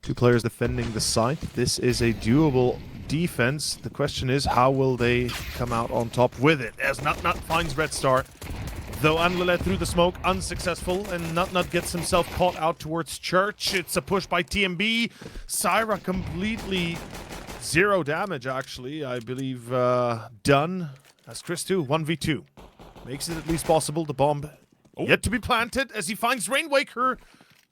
Two players defending the site. This is a doable defense. The question is, how will they come out on top with it? As Nut finds Red Star. Though Anlele through the smoke, unsuccessful, and Nut gets himself caught out towards Church. It's a push by TMB. Syra completely zero damage, actually. I believe done. As Chris2, 1v2. Makes it at least possible. The bomb yet to be planted as he finds Rainwaker.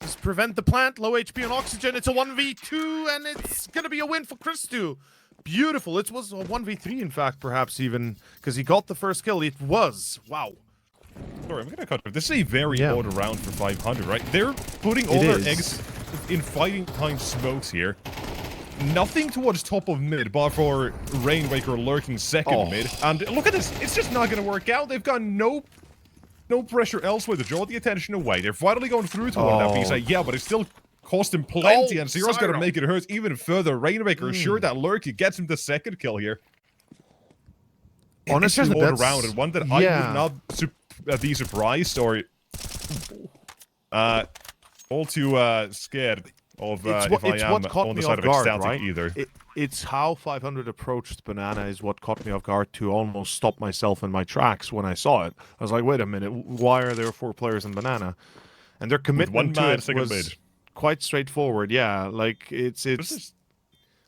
Just prevent the plant. Low HP on oxygen. It's a 1v2, and it's going to be a win for Chris2. Beautiful. It was a 1v3, in fact, perhaps even, because he got the first kill. It was. Wow. Sorry, I'm going to cut it. This is a very odd round for 500, right? They're putting all their eggs in fighting time smokes here. Nothing towards top of mid, but for Rainwaker lurking second mid. And look at this. It's just not going to work out. They've got no pressure elsewhere to draw the attention away. They're finally going through to one of that piece. Yeah, but it still cost him plenty, and Zero's going to make it hurt even further. Rainwaker sure that lurk, he gets him the second kill here. Honestly, it's just an odd round, and one that I would not be surprised or all too scared of if I am on the side of ECSTATIC either. It's how 500 approached Banana is what caught me off guard to almost stop myself in my tracks when I saw it. I was like, wait a minute, why are there 4 players in Banana? And their commitment to it was quite straightforward. Yeah, like it's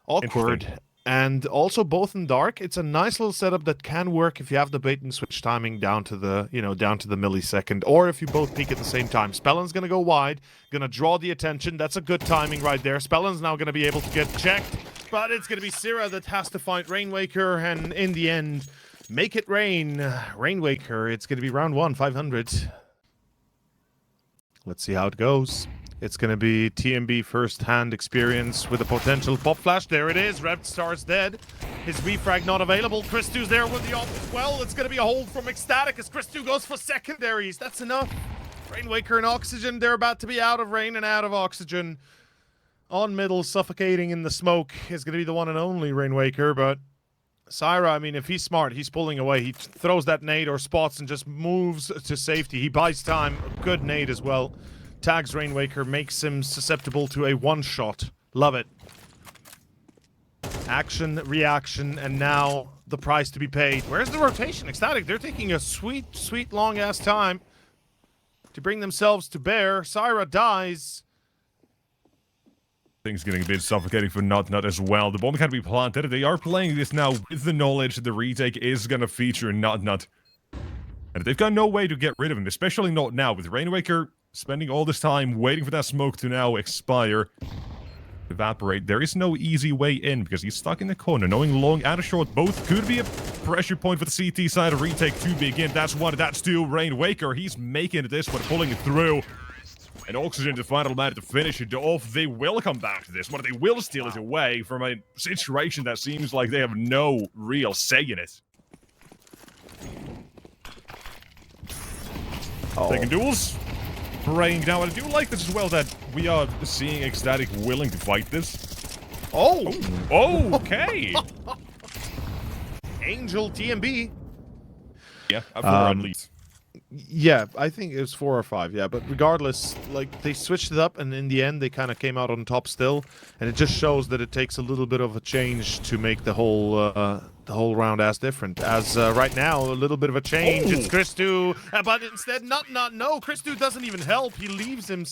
awkward. And also both in dark, it's a nice little setup that can work if you have the bait and switch timing down to the, down to the millisecond, or if you both peek at the same time. Spellen's gonna go wide, gonna draw the attention. That's a good timing right there. Spellen's now gonna be able to get checked, but it's gonna be Sira that has to fight Rainwaker, and in the end, make it rain. Rainwaker, it's gonna be round 1, 500. Let's see how it goes. It's going to be TMB first-hand experience with a potential pop flash. There it is. Red Star's dead. His refrag not available. Chris2's there with the ult as well. It's going to be a hold from ECSTATIC as Chris2 goes for secondaries. That's enough. Rainwaker and oxygen. They're about to be out of rain and out of oxygen. On middle, suffocating in the smoke is going to be the one and only Rainwaker, but Syra, I mean, if he's smart, he's pulling away. He throws that nade or spots and just moves to safety. He buys time. Good nade as well. Tags Rainwaker, makes him susceptible to a one-shot. Love it. Action, reaction, and now the price to be paid. Where's the rotation? ECSTATIC, they're taking a sweet, sweet long-ass time to bring themselves to bear. Syra dies. Things getting a bit suffocating for Nut as well. The bomb can be planted. They are playing this now with the knowledge that the retake is going to feature Nut. And they've got no way to get rid of him, especially not now, with Rainwaker spending all this time waiting for that smoke to now expire, evaporate. There is no easy way in because he's stuck in the corner. Knowing long and short both could be a pressure point for the CT side of retake to begin. That's one, that's two. Rainwaker, he's making this one, pulling it through. And Oxygen, the final man to finish it off. They will come back to this one. They will steal it away from a situation that seems like they have no real say in it. Taking duels. Praying now, and I do like this as well that we are seeing ECSTATIC willing to fight this. Oh, okay. Angel TMB. Yeah, 4 at least. Yeah, I think it was 4 or 5, yeah, but regardless, like, they switched it up, and in the end, they kind of came out on top still, and it just shows that it takes a little bit of a change to make the whole round as different. As right now, a little bit of a change. It's Chris2, but instead, no, Chris2 doesn't even help. He leaves him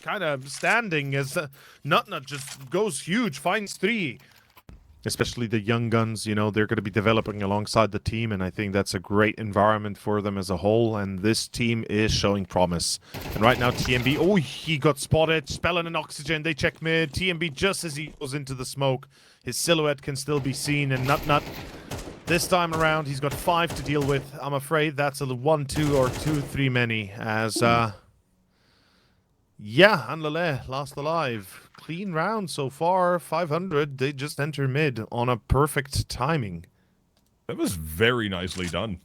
kind of standing as Nut just goes huge, finds 3. Especially the young guns, they're going to be developing alongside the team, and I think that's a great environment for them as a whole, and this team is showing promise. And right now, TMB, he got spotted. Spellen and Oxygen, they check mid. TMB, just as he goes into the smoke, his silhouette can still be seen, and Nut, this time around, he's got 5 to deal with. I'm afraid that's a 1, 2, or 2, 3 many, as, yeah, Anlele lost alive. Clean round so far, 500. They just enter mid on a perfect timing. That was very nicely done.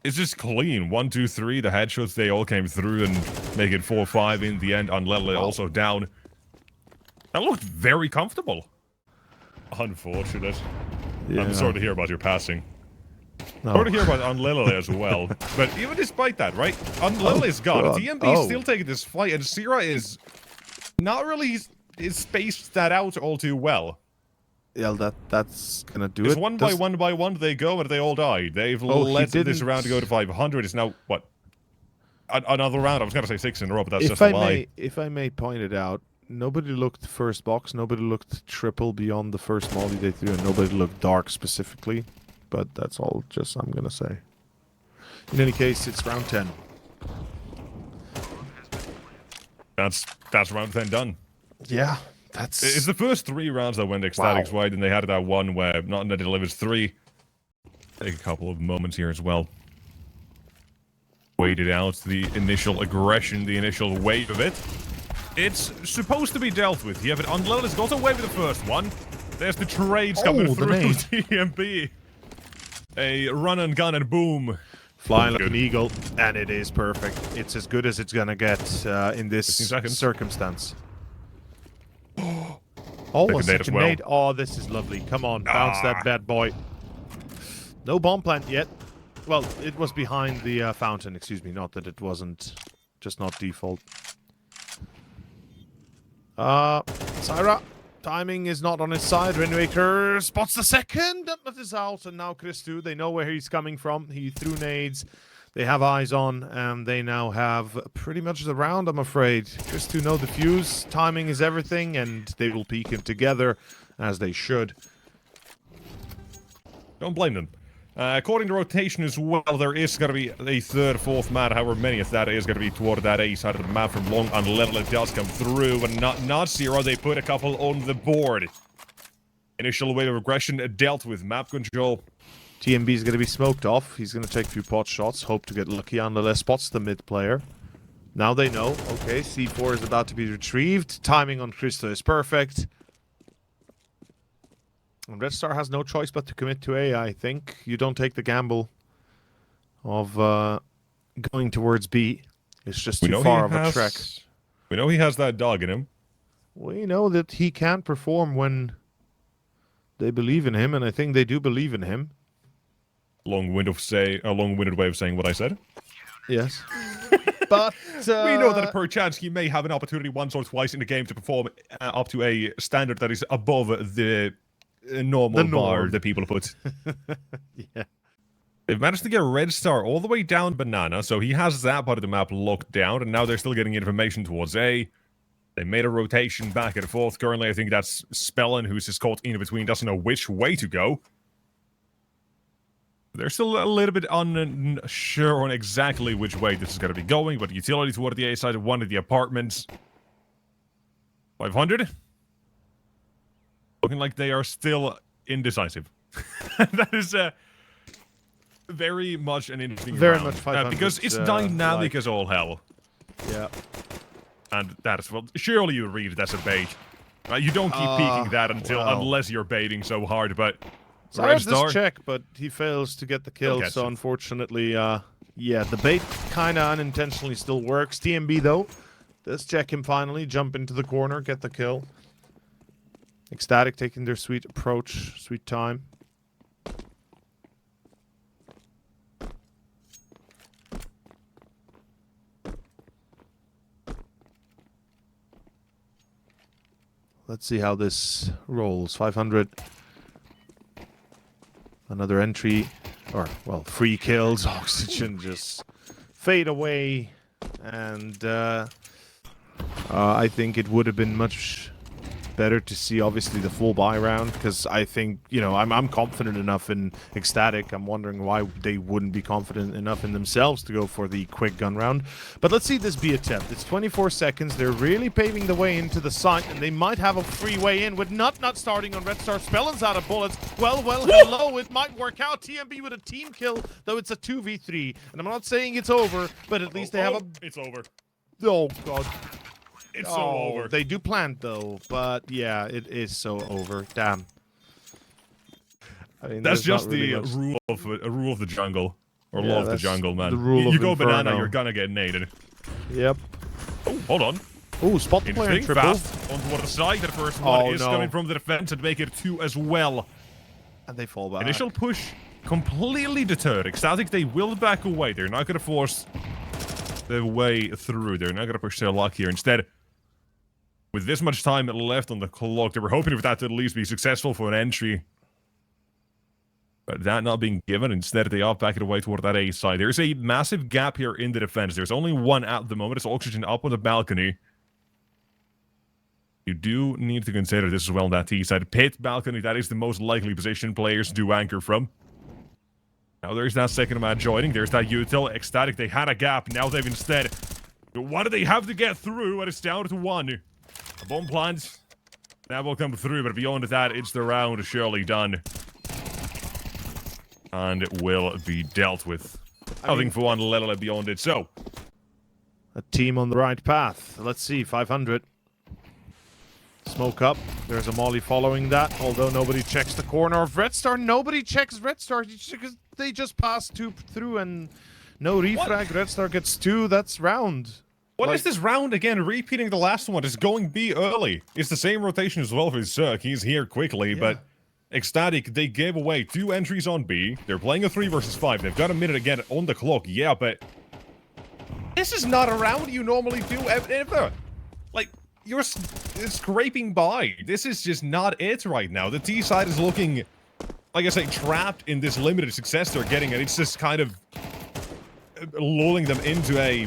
It's just clean. 1, 2, 3. The headshots, they all came through and make it 4-5 in the end. Anlele also down. That looked very comfortable. Unfortunate. Yeah. I'm sorry to hear about your passing. No. Sorry to hear about Anlele as well. But even despite that, right? Anlele's gone. TMB is still taking this fight, and Sira is not really spaced that out all too well. Yeah, that's gonna do It's it. one by one they go, and they all die. They've let this round go to 500. It's now, what? Another round. I was going to say 6 in a row, but that's just a lie. If I may point it out, nobody looked first box, nobody looked triple beyond the first molly they threw, and nobody looked dark specifically. But that's all just I'm going to say. In any case, it's round 10. That's round 10 done. Yeah, that's... It's the first 3 rounds that went ECSTATIC's wide, and they had that one where not that delivers 3. Take a couple of moments here as well. Waited out the initial aggression, the initial wave of it. It's supposed to be dealt with. You have it unloaded. It's got away with the first one. There's the trades coming through TMP. A run and gun and boom. Flying like an eagle, and it is perfect. It's as good as it's gonna get in this circumstance. Oh, a second nade. Oh, this is lovely. Come on, bounce that bad boy. No bomb plant yet. Well, it was behind the fountain, excuse me. Not that it wasn't, just not default. Syra, timing is not on his side. Rainmaker spots the second. That is out, and now Chris2, they know where he's coming from. He threw nades. They have eyes on, and they now have pretty much the round, I'm afraid. Chris2 know the fuse. Timing is everything, and they will peek him together, as they should. Don't blame them. According to rotation as well, there is going to be a third, fourth man, however many of that is going to be toward that A side of the map from long unlevel. It does come through, and not zero. They put a couple on the board. Initial wave of aggression dealt with. Map control. TMB is going to be smoked off. He's going to take a few pot shots, hope to get lucky on the less spots the mid player. Now they know. Okay, C4 is about to be retrieved. Timing on Krista is perfect. And Red Star has no choice but to commit to A, I think. You don't take the gamble of going towards B. It's just too far of a trek. We know he has that dog in him. We know that he can perform when they believe in him, and I think they do believe in him. Long-winded way of saying what I said. Yes. But we know that perchance he may have an opportunity once or twice in the game to perform up to a standard that is above the normal bar that people put. Yeah. They've managed to get Red Star all the way down Banana, so he has that part of the map locked down, and now they're still getting information towards A. They made a rotation back and forth. Currently, I think that's Spellin, who's just caught in between, doesn't know which way to go. They're still a little bit unsure on exactly which way this is going to be going, but utility toward the A side of one of the apartments. 500? Looking like they are still indecisive. That is very much an interesting round. Much 500. Because it's dynamic as all hell. Yeah. And that is, well, surely you read it as a bait. You don't keep peeking that unless you're baiting so hard, but... Red Star check, but he fails to get the kill, so unfortunately, yeah, the bait kind of unintentionally still works. TMB, though, does check him finally, jump into the corner, get the kill. ECSTATIC taking their sweet approach, sweet time. Let's see how this rolls. 500. Another entry, or, well, 3 kills. Oxygen just fade away. And I think it would have been much better to see, obviously, the full buy round, because I think, you know, I'm confident enough in ECSTATIC. I'm wondering why they wouldn't be confident enough in themselves to go for the quick gun round. But let's see this be attempt. It's 24 seconds. They're really paving the way into the site, and they might have a free way in with not starting on Red Star. Spellin's out of bullets. Well, hello. It might work out. TMB with a team kill, though it's a 2v3. And I'm not saying it's over, but at least they have a... It's over. Oh, God. It's so over. They do plant, though, but yeah, it is so over. Damn. I mean, that's just really the rule of the jungle, or law of the jungle, man. The rule of you go Inferno. banana, you're gonna get naded. Yep. Oh, hold on. Oh, spot the player in triple. Fast onto the side. The first one is coming from the defense and make it 2 as well. And they fall back. Initial push completely deterred. ECSTATIC, they will back away. They're not gonna force their way through. They're not gonna push their luck here. Instead, With this much time left on the clock, they were hoping for that to at least be successful for an entry. But that not being given, instead they are backing away toward that A side. There's a massive gap here in the defense. There's only one at the moment. It's Oxygen up on the balcony. You do need to consider this as well on that T side. Pit balcony, that is the most likely position players do anchor from. Now there's that second man joining. There's that util. ECSTATIC, they had a gap. Now they've instead... What do they have to get through? And it's down to one. A bomb plant. That will come through, but beyond that, it's the round surely done. And it will be dealt with. Nothing for one, let it beyond it. So, a team on the right path. Let's see, 500. Smoke up. There's a molly following that, although nobody checks the corner of Red Star. Nobody checks Red Star because they just passed two through and no refrag. What? Red Star gets 2. That's round. What is this round again? Repeating the last one. It's going B early. It's the same rotation as well for Zerk. He's here quickly, but ECSTATIC, they gave away 2 entries on B. They're playing a 3 versus 5. They've got a minute again on the clock. Yeah, but this is not a round you normally do ever. Like, you're scraping by. This is just not it right now. The T side is looking, like I say, trapped in this limited success they're getting, and it's just kind of lulling them into a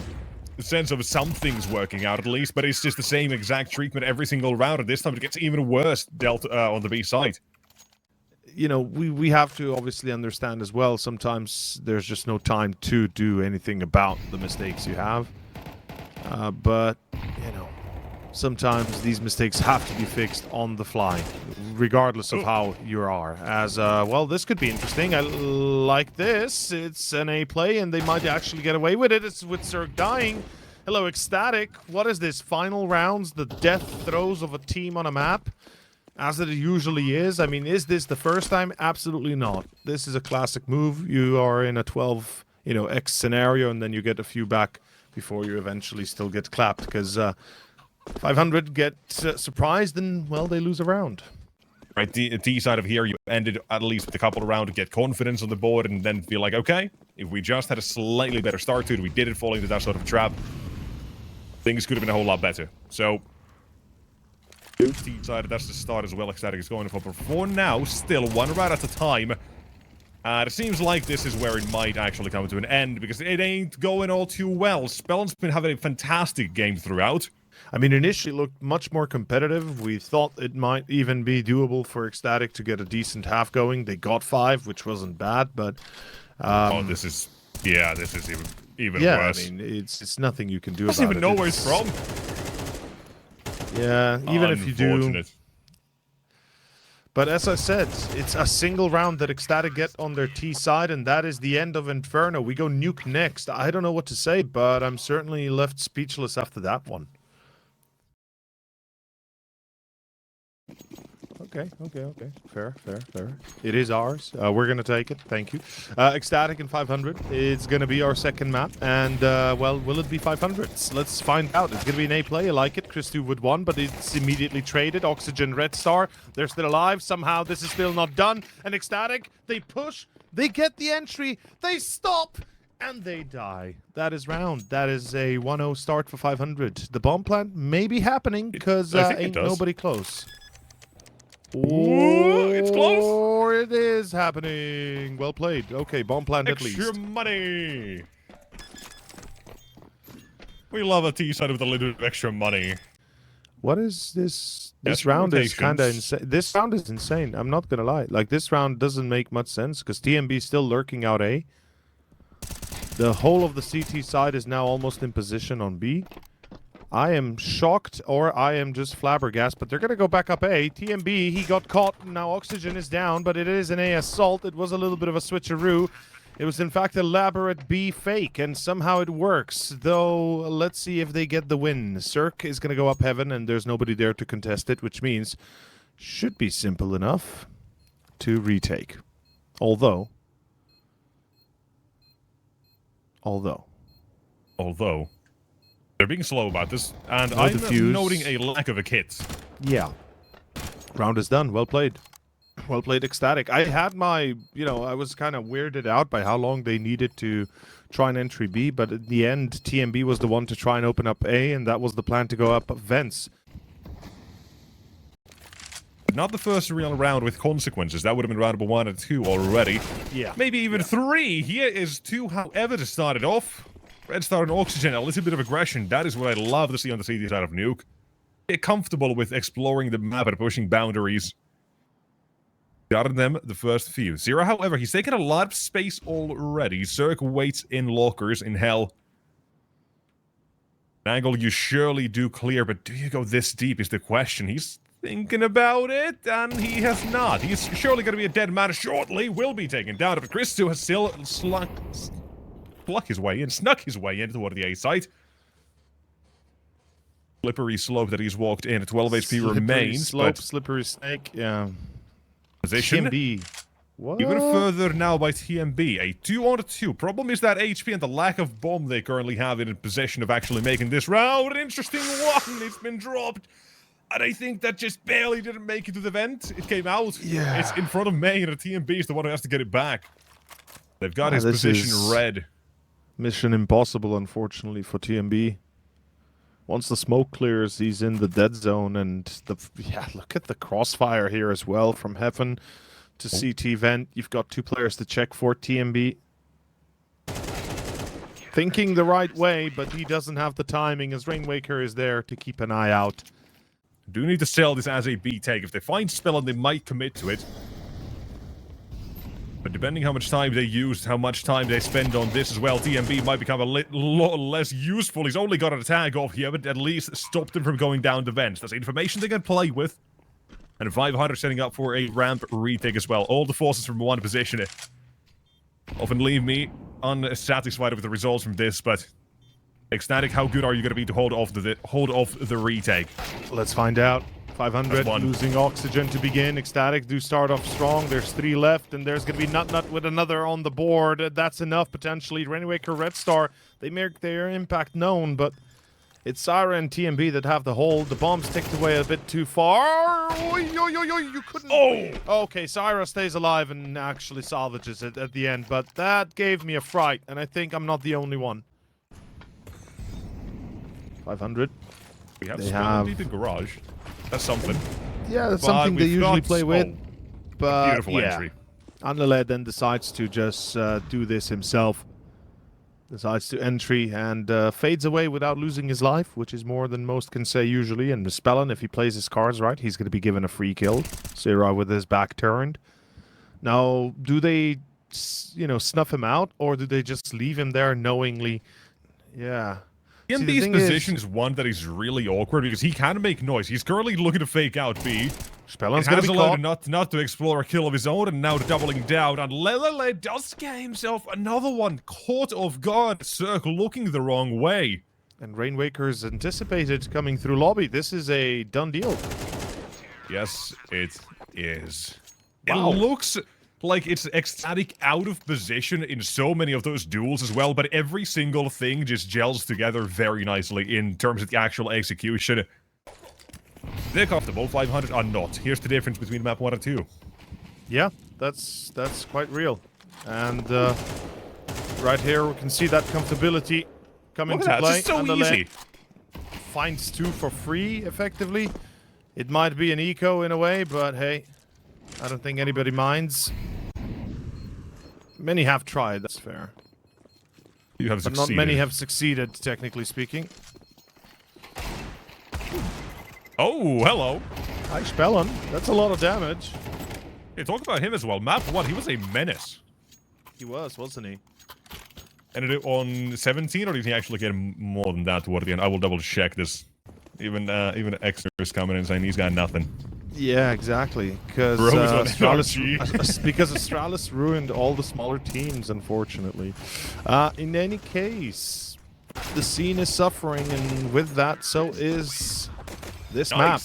sense of something's working out at least, but it's just the same exact treatment every single round, and this time it gets even worse dealt on the B side. You know, we have to obviously understand as well, sometimes there's just no time to do anything about the mistakes you have. But, you know, sometimes these mistakes have to be fixed on the fly, regardless of how you are. As, well, this could be interesting. I like this. It's an A play, and they might actually get away with it. It's with Zerk dying. Hello, ECSTATIC. What is this? Final rounds, the death throes of a team on a map, as it usually is. I mean, is this the first time? Absolutely not. This is a classic move. You are in a 12, you know, X scenario, and then you get a few back before you eventually still get clapped, because 500 get surprised and, well, they lose a round. Right, the T side of here, you ended at least with a couple of rounds to get confidence on the board and then feel like, okay, if we just had a slightly better start to it, we didn't fall into that sort of trap, things could have been a whole lot better. So, T side, that's the start as well. ECSTATIC is going for now, still 1 round at a time. It seems like this is where it might actually come to an end, because it ain't going all too well. Spell's been having a fantastic game throughout. I mean, initially it looked much more competitive. We thought it might even be doable for ECSTATIC to get a decent half going. They got 5, which wasn't bad, but... oh, this is even worse. I mean, it's nothing you can do about it. I don't even know where it's from. Yeah, even if you do... But as I said, it's a single round that ECSTATIC get on their T side, and that is the end of Inferno. We go nuke next. I don't know what to say, but I'm certainly left speechless after that one. Okay. Fair. It is ours. We're going to take it. Thank you. ECSTATIC in 500. It's going to be our second map. And, well, will it be 500s? Let's find out. It's going to be an A play. I like it. Chris2 would won, but it's immediately traded. Oxygen, Red Star. They're still alive. Somehow this is still not done. And ECSTATIC, they push. They get the entry. They stop. And they die. That is round. That is a 1-0 start for 500. The bomb plant may be happening because ain't nobody close. Ooh, it's close. Or it is happening. Well played. Okay, bomb plant at least. Extra money. We love a T side with a little bit of extra money. What is this? This round is kind of insane. This round is insane. I'm not gonna lie. Like, this round doesn't make much sense because TMB is still lurking out A. The whole of the CT side is now almost in position on B. I am shocked, or I am just flabbergasted, but they're going to go back up A. TMB, he got caught. Now Oxygen is down, but it is an A assault. It was a little bit of a switcheroo. It was, in fact, elaborate B fake, and somehow it works. Though, let's see if they get the win. Zerk is going to go up heaven, and there's nobody there to contest it, which means should be simple enough to retake. Although... They're being slow about this, and I'm noting a lack of a kit. Yeah. Round is done. Well played. Well played, ECSTATIC. I had my, you know, I was kind of weirded out by how long they needed to try and entry B, but at the end, TMB was the one to try and open up A, and that was the plan to go up vents. but not the first real round with consequences. That would have been round number 1 and 2 already. Yeah. Maybe even 3. Here is 2, however, to start it off. Red Star and Oxygen, a little bit of aggression. That is what I love to see on the CD side of Nuke. Get comfortable with exploring the map and pushing boundaries. Gotten them the first few. Zero, however, he's taken a lot of space already. Zerg waits in lockers in hell. Angle you surely do clear, but do you go this deep is the question. He's thinking about it, and he has not. He's surely going to be a dead man shortly. Will be taken down, but Chris2 has still snuck his way in toward the A site. Slippery slope that he's walked in. 12 HP remains. Slope, slippery snake, yeah. Position. TMB. What? Even further now by TMB. A 2-on-2. Problem is that HP and the lack of bomb they currently have in possession of actually making this round an interesting one. It's been dropped. And I think that just barely didn't make it to the vent. It came out. Yeah. It's in front of Main, and TMB is the one who has to get it back. They've got his position red. Mission impossible, unfortunately, for TMB. Once the smoke clears, he's in the dead zone, and look at the crossfire here as well from Heaven to CT vent. You've got 2 players to check for TMB. Thinking the right way, but he doesn't have the timing as Rainwaker is there to keep an eye out. Do need to sell this as a B take. If they find Spell, and they might commit to it. But depending how much time they use, how much time they spend on this as well, TMB might become a lot less useful. He's only got a tag off here, but at least stopped him from going down the vent. That's information they can play with. And 500 setting up for a ramp retake as well. All the forces from one position often leave me unsatisfied with the results from this, but ECSTATIC, how good are you going to be to hold off the retake? Let's find out. 500 losing oxygen to begin. ECSTATIC do start off strong. There's 3 left, and there's going to be Nut with another on the board. That's enough potentially. Rainwaker, Red Star, they make their impact known, but it's Syra and TMB that have the hold. The bomb's ticked away a bit too far. You couldn't. Oh! Okay, Syra stays alive and actually salvages it at the end, but that gave me a fright, and I think I'm not the only one. 500. We have deep in garage. That's something. Yeah, that's something they usually play with. But beautiful entry. Anlele then decides to just do this himself. Decides to entry and fades away without losing his life, which is more than most can say usually. And Spellin, if he plays his cards right, he's going to be given a free kill. Syrah with his back turned. Now, do they, snuff him out, or do they just leave him there knowingly? Yeah. TMB's position is one that is really awkward because he can make noise. He's currently looking to fake out B. Spellin's going to be caught. Not to explore a kill of his own, and now doubling down. And Lelele does get himself another one caught off guard. Cirque looking the wrong way. And Rainwaker's anticipated coming through lobby. This is a done deal. Yes, it is. Wow. It looks like it's ECSTATIC out of position in so many of those duels as well, but every single thing just gels together very nicely in terms of the actual execution. They're comfortable, 500 are not. Here's the difference between map 1 and 2. Yeah, that's quite real. And right here we can see that comfortability coming to play. It's so easy. Finds 2 for free, effectively. It might be an eco in a way, but hey, I don't think anybody minds. Many have tried, that's fair. You have but succeeded. Not many have succeeded, technically speaking. Oh, hello. Hi, Spellin. That's a lot of damage. Hey, talk about him as well. Map 1, he was a menace. He was, wasn't he? Ended it on 17, or did he actually get more than that toward the end? I will double check this. Even Exer is coming in saying he's got nothing. Yeah, exactly. Because Astralis ruined all the smaller teams, unfortunately. In any case, the scene is suffering, and with that, so is this map.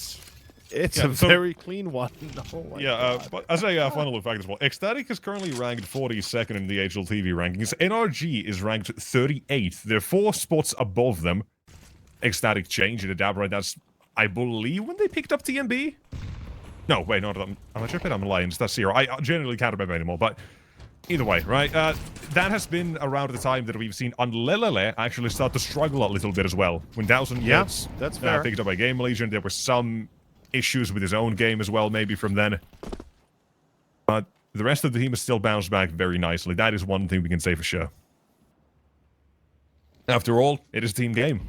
It's a very clean one. Oh my God. But as a final fact as well, ECSTATIC is currently ranked 42nd in the HLTV rankings. NRG is ranked 38th. They're 4 spots above them. ECSTATIC changed in a dab right. That's, I believe, when they picked up TMB. No, wait, no, I'm not sure. I'm lying. That's 0. I generally can't remember anymore, but either way, right? That has been around the time that we've seen Anlelele actually start to struggle a little bit as well. When 1000 gets that's fair. picked up by Game Legion, there were some issues with his own game as well, maybe from then. But the rest of the team has still bounced back very nicely. That is one thing we can say for sure. After all, it is a team game.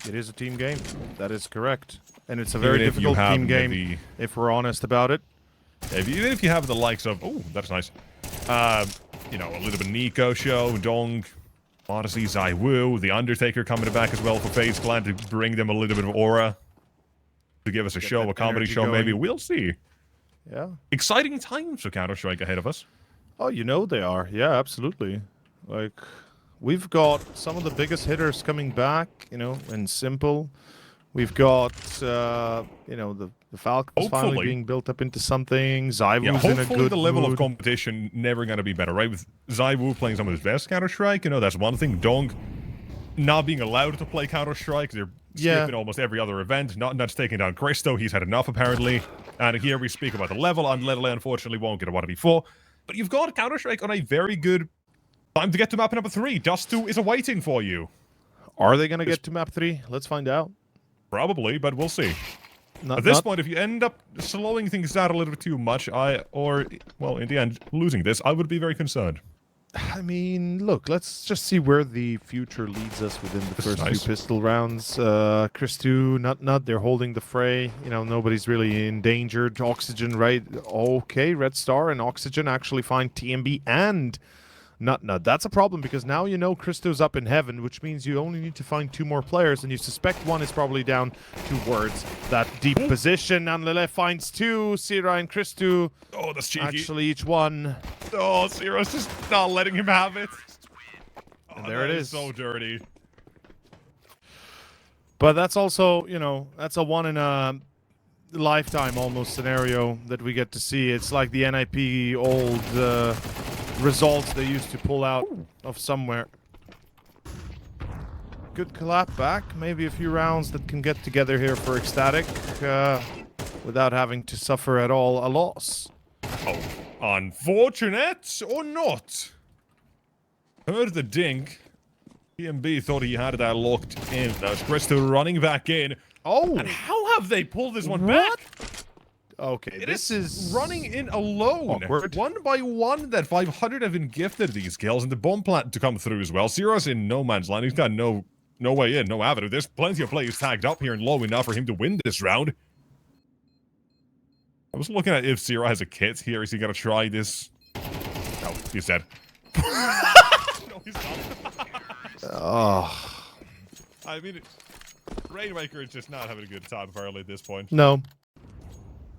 It is a team game. That is correct. And it's a very Even if you difficult have team game, maybe- if we're honest about it. Even if you have the likes of... Oh, that's nice. You know, a little bit Nico show, Dong, Odyssey, ZywOo, The Undertaker coming back as well for FaZe Clan to bring them a little bit of aura. To give us a Get show, that a comedy energy show, maybe. going. We'll see. Yeah. Exciting times for Counter-Strike ahead of us. Oh, you know they are. Yeah, absolutely. Like, we've got some of the biggest hitters coming back, you know, in Simple. We've got, you know, the Falcons finally Hopefully. being built up into something. ZywOo's Yeah, in a hopefully good the level mood. of competition never going to be better, right? With ZywOo playing some of his best Counter-Strike, you know, that's one thing. Dong not being allowed to play Counter-Strike. They're skipping almost every other event. Not taking down Christo. He's had enough, apparently. And here we speak about the level. Unleaded, unfortunately, won't get a 1v4. But you've got Counter-Strike on a very good time to get to map number 3. Dust2 is awaiting for you. Are they going to get to map 3? Let's find out. Probably, but we'll see. Not, At this point, if you end up slowing things down a little bit too much, well, in the end, losing this, I would be very concerned. I mean, look, let's just see where the future leads us within the first few pistol rounds. Chris2, Nut, they're holding the fray. You know, nobody's really endangered. Oxygen, right? Okay, Red Star and Oxygen actually find TMB and Nut. That's a problem because now you know Christo's up in heaven, which means you only need to find 2 more players, and you suspect one is probably down towards that deep position. Anlele finds 2. Sira and Christo. Oh, that's cheeky. Actually, each one. Oh, Zero's just not letting him have it. And there it is. So dirty. But that's also, you know, that's a one in a lifetime almost scenario that we get to see. It's like the NIP old results they used to pull out of somewhere. Good collab back. Maybe a few rounds that can get together here for ECSTATIC without having to suffer at all a loss. Oh, unfortunate or not? Heard the dink. PMB thought he had that locked in. Now it's Christo running back in. Oh! And how have they pulled this one back? Okay, this is running in alone. awkward. One by one, that 500 have been gifted these kills, and the bomb plant to come through as well. Zero's in no man's land. He's got no way in, no avenue. There's plenty of players tagged up here and low enough for him to win this round. I was looking at if Zero has a kit here. Is he gonna try this? No, he's dead. No, he's not. Oh. I mean, Rainmaker is just not having a good time apparently at this point. No.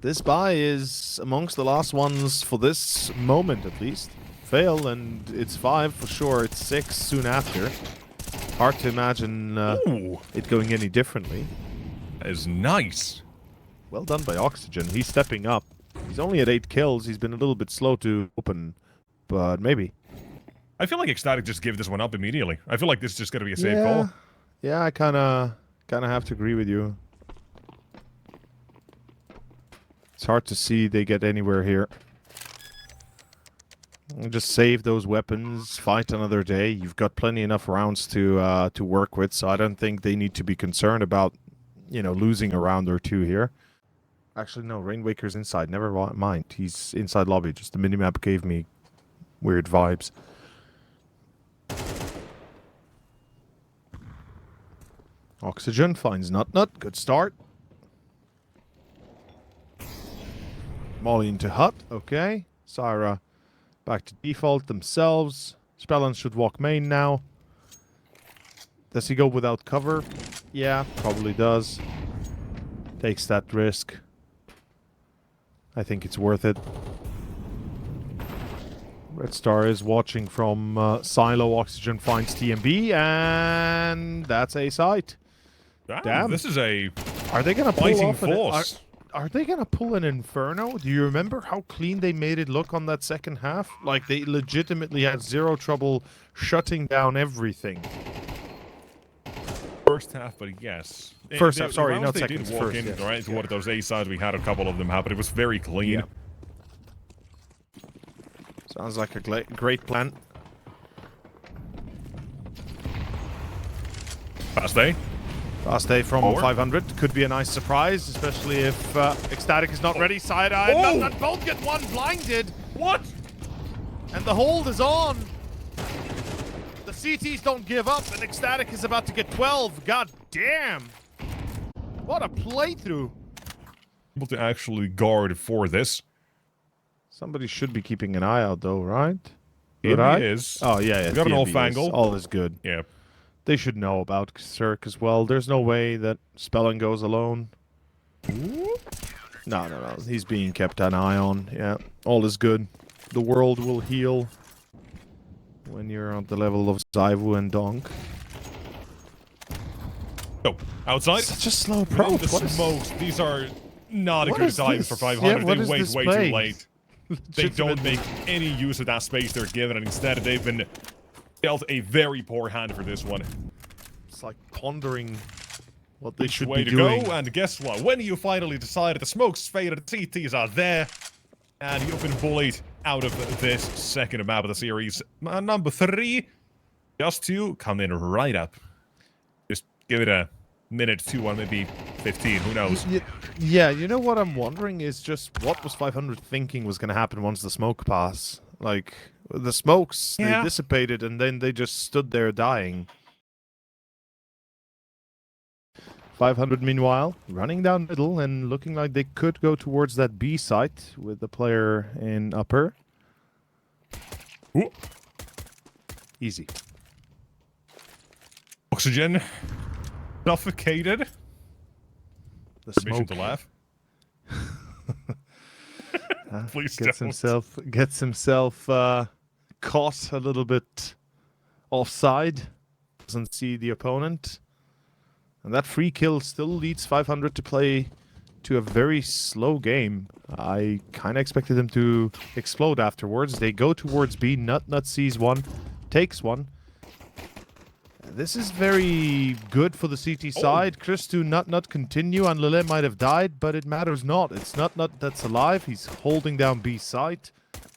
This buy is amongst the last ones for this moment, at least. Fail, and it's 5 for sure. It's 6 soon after. Hard to imagine it going any differently. That is nice. Well done by Oxygen. He's stepping up. He's only at 8 kills. He's been a little bit slow to open, but maybe. I feel like ECSTATIC just gave this one up immediately. I feel like this is just going to be a safe call. Yeah, I kind of have to agree with you. It's hard to see they get anywhere here. Just save those weapons, fight another day. You've got plenty enough rounds to work with, so I don't think they need to be concerned about, you know, losing a round or 2 here. Actually, no, Rainwaker's inside. Never mind. He's inside lobby. Just the minimap gave me weird vibes. Oxygen finds Nut. Good start. Molly into Hut. Okay. Syra back to default themselves. Spellon should walk main now. Does he go without cover? Yeah, probably does. Takes that risk. I think it's worth it. Red Star is watching from Silo. Oxygen finds TMB, and that's a sight. Damn. This is a Are they gonna pull fighting off force. Are they gonna pull an Inferno? Do you remember how clean they made it look on that second half? Like they legitimately had zero trouble shutting down everything. First half, but yes. First half, sorry, rounds not they second. did walk First, in, yes. right, to one of those A sides. We had a couple of them happen. It was very clean. Yeah. Sounds like a great plan. Fast A. Last day from 500 could be a nice surprise, especially if ECSTATIC is not ready. Side-eye and both get one blinded. What? And the hold is on. The CTs don't give up, and ECSTATIC is about to get 12. God damn. What a playthrough. Able to actually guard for this. Somebody should be keeping an eye out, though, right? It Right? is. Oh, yeah. We got an TNB off angle. All is good. Yeah. They should know about Cirque as well. There's no way that Spelling goes alone. No. He's being kept an eye on. Yeah, all is good. The world will heal when you're on the level of Zaivu and Donk. Oh, outside. Such a slow approach. The smokes. These are not a What good is time this? for 500. Yeah, what they is wait this way play? too late. They don't make any use of that space they're given, and instead they've been dealt a very poor hand for this one. It's like pondering what they should Way be to doing. go, and guess what? When you finally decided the smokes faded, the CTs are there, and you've been bullied out of this second map of the series. Number 3, just to come in right up. Just give it a minute, 2, or maybe 15, who knows? Yeah, you know what I'm wondering is just what was 500 thinking was going to happen once the smoke pass? Like, the smokes, they dissipated, and then they just stood there dying. 500, meanwhile, running down middle and looking like they could go towards that B site with the player in upper. Ooh. Easy. Oxygen. Suffocated. The Permission smoke to laugh. Please gets don't. himself caught a little bit offside. Doesn't see the opponent. And that free kill still leads 500 to play to a very slow game. I kind of expected them to explode afterwards. They go towards B. Nut sees one, takes one. This is very good for the CT side. Chris to Nut continue, and Lele might have died, but it matters not. It's Nut that's alive. He's holding down B site.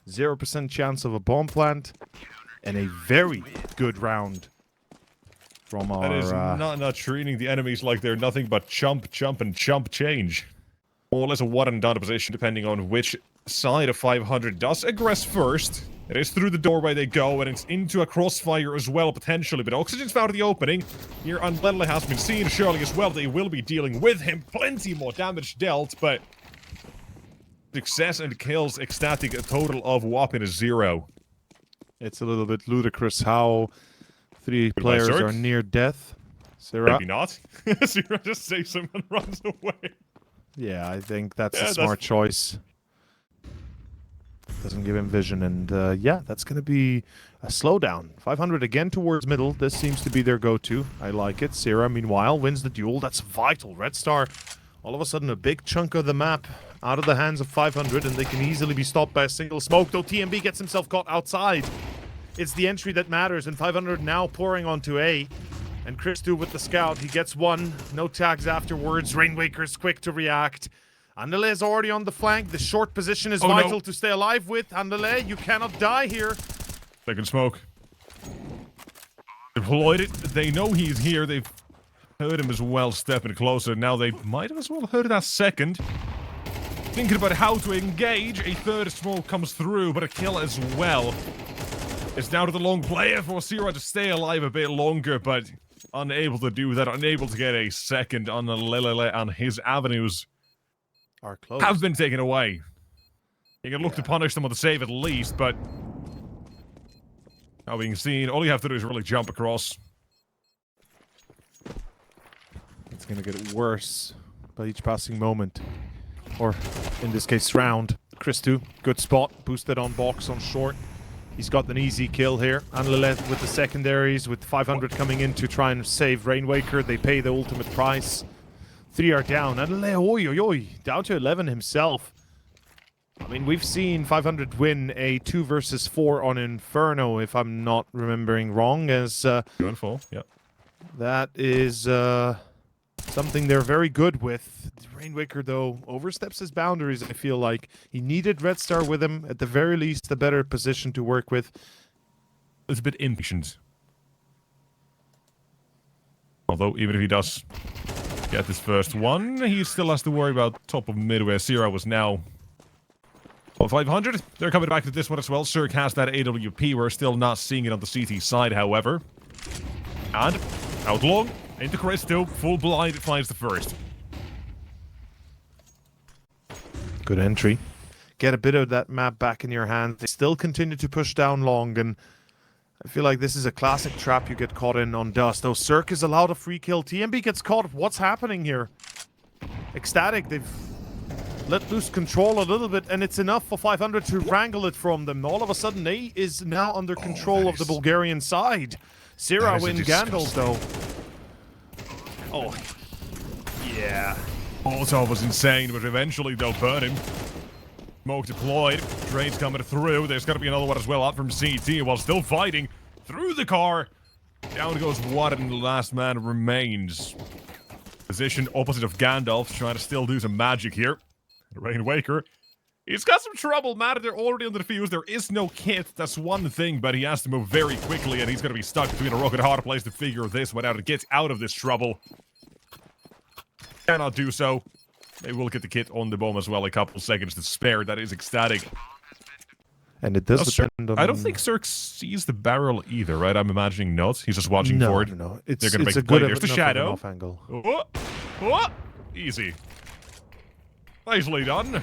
0% chance of a bomb plant. And a very good round from our... That is not treating the enemies like they're nothing but chump, and chump change. More or less a one and done position, depending on which side of 500 does aggress first. It is through the doorway they go, and it's into a crossfire as well, potentially. But Oxygen's found the opening. Here, Unledley has been seen, surely as well. They will be dealing with him. Plenty more damage dealt, but... success and kills ECSTATIC, a total of whopping 0. It's a little bit ludicrous how 3 players are near death. Sarah. Maybe not. Zero just saves him and runs away. Yeah, I think that's a smart choice. Doesn't give him vision, and yeah, that's going to be a slowdown. 500 again towards middle. This seems to be their go-to. I like it. Sarah, meanwhile, wins the duel. That's vital. Red Star, all of a sudden, a big chunk of the map out of the hands of 500, and they can easily be stopped by a single smoke, though TMB gets himself caught outside. It's the entry that matters, and 500 now pouring onto A. And Christu with the scout, he gets one. No tags afterwards. Rainwaker's quick to react. Andele is already on the flank. The short position is vital to stay alive with. Andele, you cannot die here. Second smoke. Deployed it. They know he's here. They've heard him as well stepping closer. Now they might have as well heard that second. Thinking about how to engage. A third smoke comes through, but a kill as well. It's down to the long player for Zero to stay alive a bit longer, but unable to do that. Unable to get a second on the Lelele, and his avenues are closed. Have been taken away. You can look to punish them on the save at least, but now being seen, all you have to do is really jump across. It's gonna get worse by each passing moment. Or, in this case, round. Christu, good spot. Boosted on box on short. He's got an easy kill here. Anleleth with the secondaries, with 500 coming in to try and save Rainwaker. They pay the ultimate price. 3 are down. Anleleth, down to 11 himself. I mean, we've seen 500 win a 2 versus 4 on Inferno, if I'm not remembering wrong, as... Going full, yep. That is something they're very good with. Rainwaker, though, oversteps his boundaries, I feel like. He needed Red Star with him, at the very least, a better position to work with. It's a bit impatient. Although, even if he does get this first one. He still has to worry about top of mid, where Sierra was now on 500. They're coming back to this one as well. Cirque has that AWP. We're still not seeing it on the CT side, however. And out long, into Christo, full blind, finds the first. Good entry. Get a bit of that map back in your hands. They still continue to push down long, and I feel like this is a classic trap you get caught in on Dust. Though Cirque is allowed a free kill. TMB gets caught. What's happening here? ECSTATIC, they've let loose control a little bit, and it's enough for 500 to wrangle it from them. All of a sudden, A is now under control of the Bulgarian side. Sierra win Gandalf, though. Oh, yeah. Molotov was insane, but eventually they'll burn him. Smoke deployed. Train's coming through. There's got to be another one as well out from CT while still fighting through the car. Down goes Watt, and the last man remains. Position opposite of Gandalf, trying to still do some magic here. Rainwaker. He's got some trouble, Matt. They're already on the defuse. There is no kit. That's one thing, but he has to move very quickly, and he's going to be stuck between a rock and a hard place to figure this one out and get out of this trouble. Cannot do so. They will get the kit on the bomb as well. A couple seconds to spare. That is ecstatic. And it does depend on... I don't think Cirque sees the barrel either, right? I'm imagining not. He's just watching for it. No, they're going to make the play. There's the shadow. Off angle. Oh, oh, easy. Nicely done.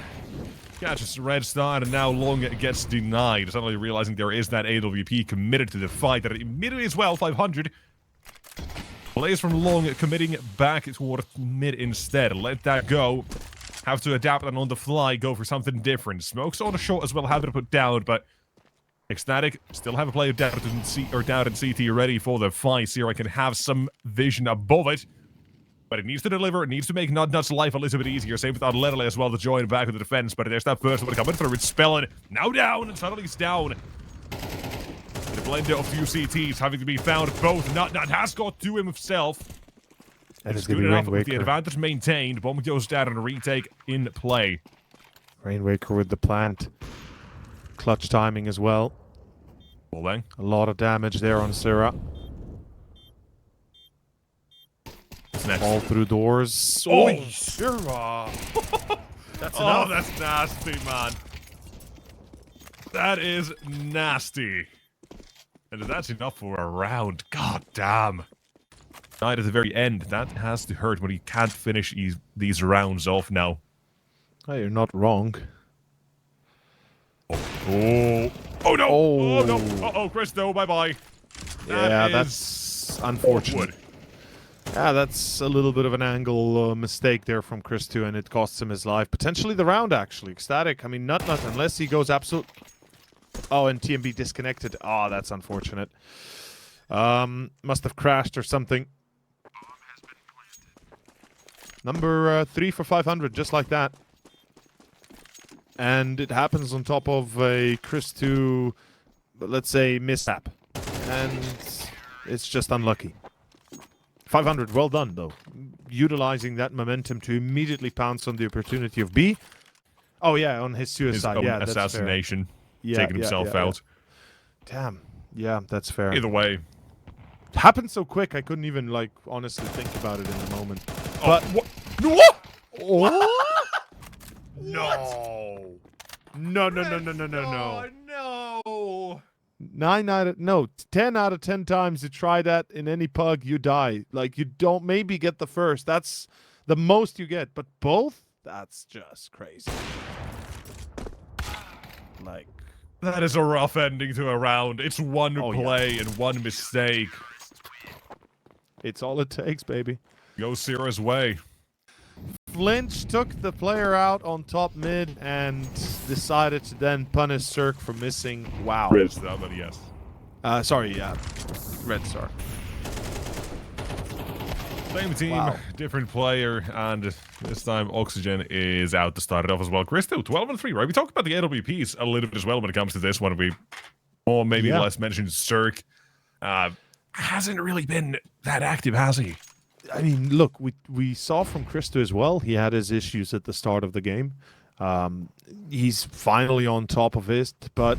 Catches the red star, and now Long gets denied. Suddenly realizing there is that AWP committed to the fight. That immediately as well, 500. Plays from Long, committing back toward mid instead. Let that go. Have to adapt and on the fly go for something different. Smokes on a shot as well, have to put down, but ECSTATIC still have a player down in CT ready for the fight. Sierra can have some vision above it, but it needs to deliver. It needs to make Nut's life a little bit easier. Same with Arlele as well to join back with the defense, but there's that first one coming through. It's Spellin. Now down, and suddenly he's down. The blender of few CTs having to be found. Both Nut has got to himself. And it's good enough with the advantage maintained. Bomb goes down and a retake in play. Rainwaker with the plant. Clutch timing as well. Well then. A lot of damage there on Sierra. All through doors. Oh, Sierra! That's enough. Oh, that's nasty, man. That is nasty. And that's enough for a round. God damn. Right at the very end. That has to hurt when he can't finish these rounds off now. Oh, you're not wrong. Oh no! Oh no! Uh-oh, Christo, bye-bye. Yeah, that's unfortunate. Awkward. Yeah, that's a little bit of an angle mistake there from Christo, and it costs him his life. Potentially the round, actually. ECSTATIC, I mean, Nut, unless he goes absolute... Oh, and TMB disconnected. Oh, that's unfortunate. Must have crashed or something. Number 3 for 500, just like that. And it happens on top of a Chris2, let's say, mishap. And it's just unlucky. 500, well done, though. Utilizing that momentum to immediately pounce on the opportunity of B. Oh, yeah, on his suicide. His yeah, that's assassination. Yeah, taking himself out. Damn. Yeah, that's fair. Either way. It happened so quick, I couldn't even, like, honestly think about it in the moment. Oh, but... what? Oh! No. No. No. 10 out of 10 times you try that in any pug, you die. Like, you don't maybe get the first. That's the most you get. But both? That's just crazy. Like... That is a rough ending to a round. It's one play and one mistake. It's all it takes, baby. Go Sierra's way. Flinch took the player out on top mid and decided to then punish Cirque for missing. Wow. Red star, but yes. Sorry, yeah. Red star. Same team, different player, and this time Oxygen is out to start it off as well. Christo, 12-3, right? We talked about the AWPs a little bit as well when it comes to this one. Or maybe less mentioned Cirque. Hasn't really been that active, has he? I mean, look, we saw from Christo as well. He had his issues at the start of the game. He's finally on top of it, but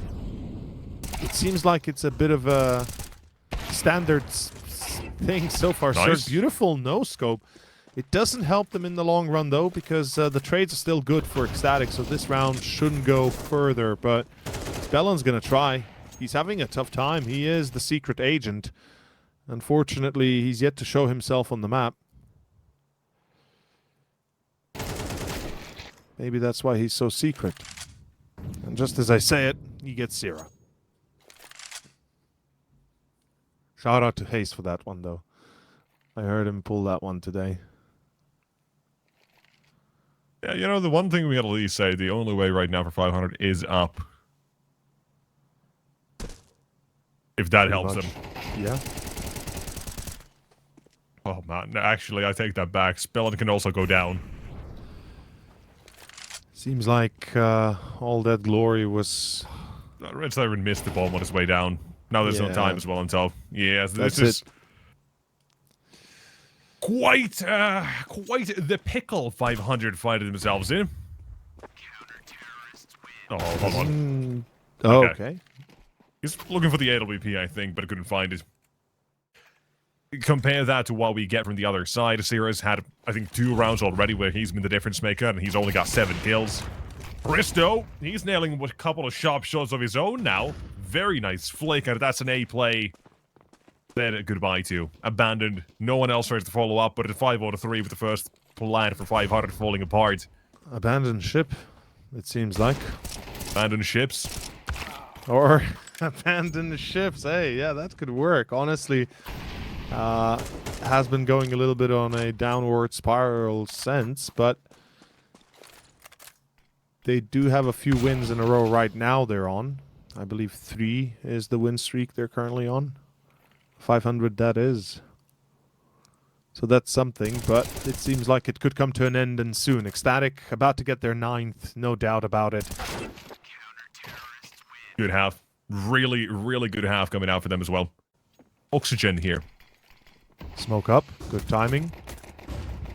it seems like it's a bit of a standard thing so far. Nice. Sir, beautiful no scope. It doesn't help them in the long run, though, because the trades are still good for ECSTATIC, so this round shouldn't go further, but Spellon's gonna try. He's having a tough time. He is the secret agent. Unfortunately, he's yet to show himself on the map. Maybe that's why he's so secret. And just as I say it, he gets Zero. Shout out to Hayes for that one, though. I heard him pull that one today. Yeah, you know, the one thing we gotta at least say, the only way right now for 500 is up. If that helps them. Yeah. Oh, man. Actually, I take that back. Spellon can also go down. Seems like all that glory was... Red Siren missed the bomb on his way down. Now there's no time as well until... Yeah, this is... Quite the pickle 500 fighting themselves in. Oh, hold on. Okay. He's looking for the AWP, I think, but couldn't find it. Compare that to what we get from the other side. Asira's had, I think, 2 rounds already where he's been the difference maker, and he's only got 7 kills. Bristow, he's nailing a couple of sharp shots of his own now. Very nice flick, and that's an A play. Then goodbye to. Abandoned. No one else tries to follow up, but at 5 out of 3 with the first plan for 500 falling apart. Abandoned ship, it seems like. Abandoned ships. Or abandoned ships. Hey, yeah, that could work. Honestly, has been going a little bit on a downward spiral sense, but they do have a few wins in a row right now they're on. I believe 3 is the win streak they're currently on. 500 that is. So that's something, but it seems like it could come to an end and soon. ECSTATIC about to get their 9th, no doubt about it. Good half. Really, really good half coming out for them as well. Oxygen here. Smoke up, good timing.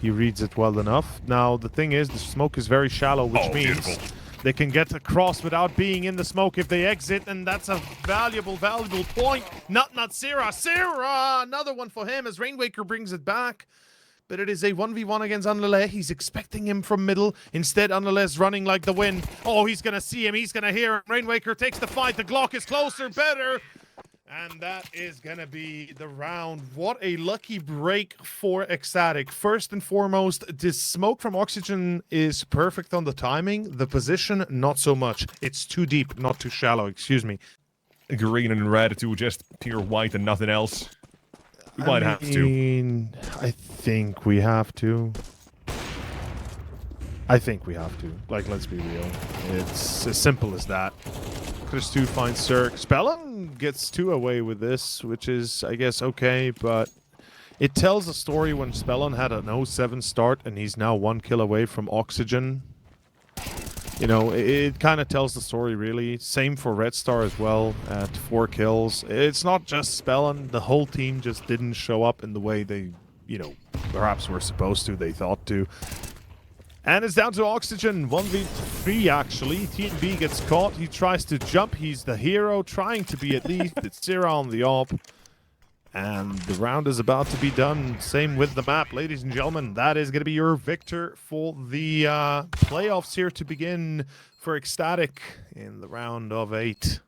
He reads it well enough. Now, the thing is, the smoke is very shallow, which means they can get across without being in the smoke if they exit, and that's a valuable point. Not Sira. Sira! Another one for him as Rainwaker brings it back. But it is a 1v1 against Unlele. He's expecting him from middle. Instead, Unlele's running like the wind. Oh, he's going to see him. He's going to hear him. Rainwaker takes the fight. The Glock is closer, better. And that is going to be the round. What a lucky break for ECSTATIC. First and foremost, this smoke from Oxygen is perfect on the timing. The position, not so much. It's too deep, not too shallow, excuse me. Green and red to just pure white and nothing else. We might have to. I think we have to. Like, let's be real. It's as simple as that. Chris2 finds Cirque. Spellon gets 2 away with this, which is, I guess, okay, but it tells a story when Spellon had an 0-7 start and he's now 1 kill away from Oxygen. You know, it kind of tells the story, really. Same for Red Star as well, at 4 kills. It's not just Spellon. The whole team just didn't show up in the way they, you know, perhaps were supposed to, they thought to. And it's down to Oxygen, 1v3 actually. T&B gets caught, he tries to jump, he's the hero, trying to be at least. It's Zira on the AWP. And the round is about to be done. Same with the map, ladies and gentlemen. That is going to be your victor for the playoffs here to begin for ECSTATIC in the round of 8.